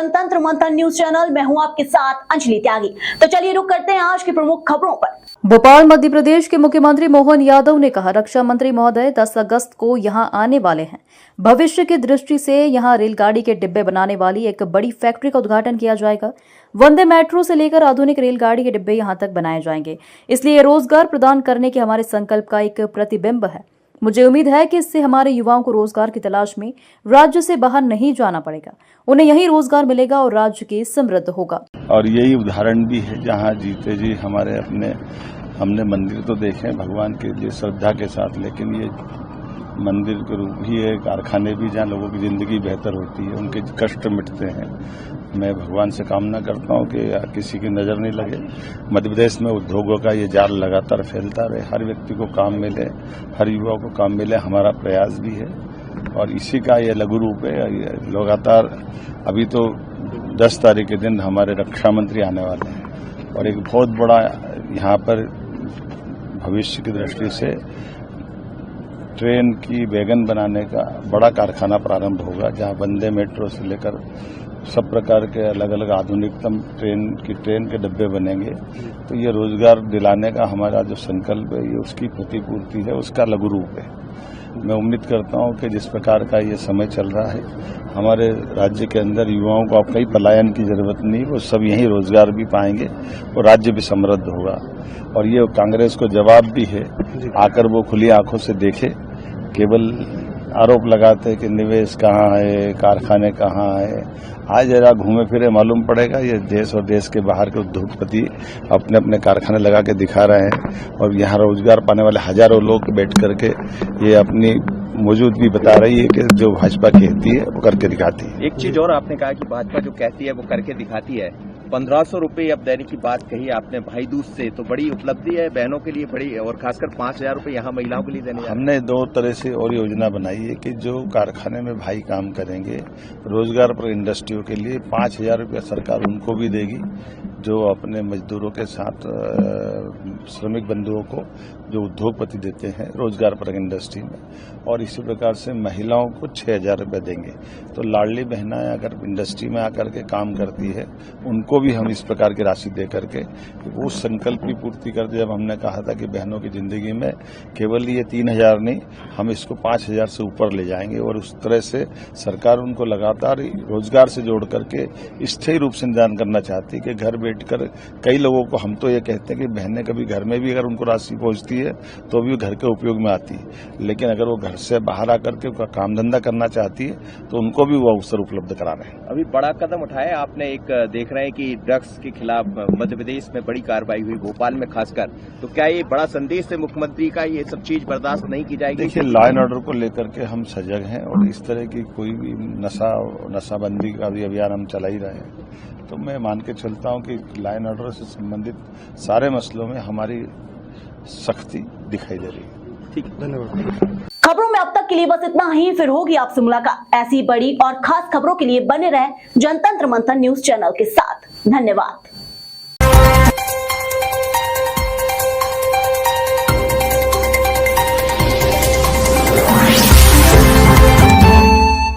जनतंत्र मंथन news channel. मैं हूं आपके साथ अंजलि त्यागी। तो चलिए रुक करते हैं आज की प्रमुख खबरों पर। भोपाल मध्य प्रदेश के मुख्यमंत्री मोहन यादव ने कहा, रक्षा मंत्री महोदय 10 अगस्त को यहां आने वाले हैं। भविष्य की दृष्टि से यहां रेलगाड़ी के डिब्बे बनाने वाली एक बड़ी फैक्ट्री का उद्घाटन किया जाएगा। वंदे मेट्रो से लेकर आधुनिक रेलगाड़ी के डिब्बे यहां तक बनाए जाएंगे। इसलिए रोजगार प्रदान करने के हमारे संकल्प का एक प्रतिबिंब है। मुझे उम्मीद है कि इससे हमारे युवाओं को रोजगार की तलाश में राज्य से बाहर नहीं जाना पड़ेगा, उन्हें यही रोजगार मिलेगा और राज्य की समृद्ध होगा। और यही उदाहरण भी है जहां जीते जी हमारे हमने मंदिर तो देखे भगवान के लिए श्रद्धा के साथ, लेकिन ये मंदिर के रूप भी है, कारखाने भी जहाँ लोगों की जिंदगी बेहतर होती है, उनके कष्ट मिटते हैं। मैं भगवान से कामना करता हूँ कि किसी की नज़र नहीं लगे। मध्य प्रदेश में उद्योगों का ये जाल लगातार फैलता रहे, हर व्यक्ति को काम मिले, हर युवा को काम मिले, हमारा प्रयास भी है। और इसी का ये लघु रूप है। लगातार अभी तो 10 तारीख के दिन हमारे रक्षा मंत्री आने वाले हैं और एक बहुत बड़ा यहाँ पर भविष्य की दृष्टि से ट्रेन की वैगन बनाने का बड़ा कारखाना प्रारंभ होगा, जहां वंदे मेट्रो से लेकर सब प्रकार के अलग अलग आधुनिकतम ट्रेन के डब्बे बनेंगे। तो ये रोजगार दिलाने का हमारा जो संकल्प है, ये उसकी प्रतिपूर्ति है, उसका लघु रूप है। मैं उम्मीद करता हूं कि जिस प्रकार का ये समय चल रहा है, हमारे राज्य के अंदर युवाओं को अब कहीं पलायन की जरूरत नहीं, वो सब यहीं रोजगार भी पाएंगे और राज्य भी समृद्ध होगा। और ये कांग्रेस को जवाब भी है, आकर वो खुली आंखों से देखे। केवल आरोप लगाते कि निवेश कहाँ है, कारखाने कहाँ है। आज जरा घूमे फिरे मालूम पड़ेगा, ये देश और देश के बाहर के उद्योगपति अपने अपने कारखाने लगा के दिखा रहे हैं और यहाँ रोजगार पाने वाले हजारों लोग बैठ करके ये अपनी मौजूदगी बता रही है कि जो भाजपा कहती है वो करके दिखाती है। एक चीज और आपने कहा कि भाजपा जो कहती है वो करके दिखाती है। 1500 रुपये अब देने की बात कही आपने भाई दूज से, तो बड़ी उपलब्धि है बहनों के लिए, बड़ी, और खासकर 5000 रुपये यहाँ महिलाओं के लिए देने। हमने 2 तरह से और योजना बनाई है कि जो कारखाने में भाई काम करेंगे, रोजगार पर इंडस्ट्रियों के लिए 5000 रुपये सरकार उनको भी देगी, जो अपने मजदूरों के साथ श्रमिक बंधुओं को जो उद्योगपति देते हैं रोजगार पर इंडस्ट्री में। और इसी प्रकार से महिलाओं को 6000 रुपये देंगे। तो लाडली बहनाएं अगर इंडस्ट्री में आकर के काम करती है, उनको भी हम इस प्रकार की राशि दे करके उस संकल्प की पूर्ति करते। जब हमने कहा था कि बहनों की जिंदगी में केवल ये 3000 नहीं, हम इसको 5000 से ऊपर ले जाएंगे और उस तरह से सरकार उनको लगातार रोजगार से जोड़ करके स्थायी रूप से निदान करना चाहती है कि घर बैठकर कई लोगों को, हम तो ये कहते हैं कि बहनें कभी घर में भी अगर उनको राशि पहुंचती है तो भी घर के उपयोग में आती है, लेकिन अगर वो घर से बाहर आकर के काम धंधा करना चाहती है तो उनको भी वो अवसर उपलब्ध करा रहे हैं। अभी बड़ा कदम उठाया आपने, एक देख रहे हैं कि ड्रग्स के खिलाफ मध्य प्रदेश में बड़ी कार्रवाई हुई, भोपाल में खासकर। तो क्या ये बड़ा संदेश है मुख्यमंत्री का, ये सब चीज बर्दाश्त नहीं की जाएगी? देखिए, लॉ एंड ऑर्डर को लेकर के हम सजग हैं और इस तरह की कोई भी नशाबंदी का भी अभियान हम चला ही रहे हैं। तो मैं मान के चलता हूं कि लॉ एंड ऑर्डर से संबंधित सारे मसलों में हमारी सख्ती दिखाई दे रही है। ठीक, धन्यवाद। खबरों में अब तक के लिए बस इतना ही। फिर होगी आपसे मुलाकात ऐसी बड़ी और खास खबरों के लिए बने रहें जनतंत्र मंथन न्यूज चैनल के साथ। धन्यवाद।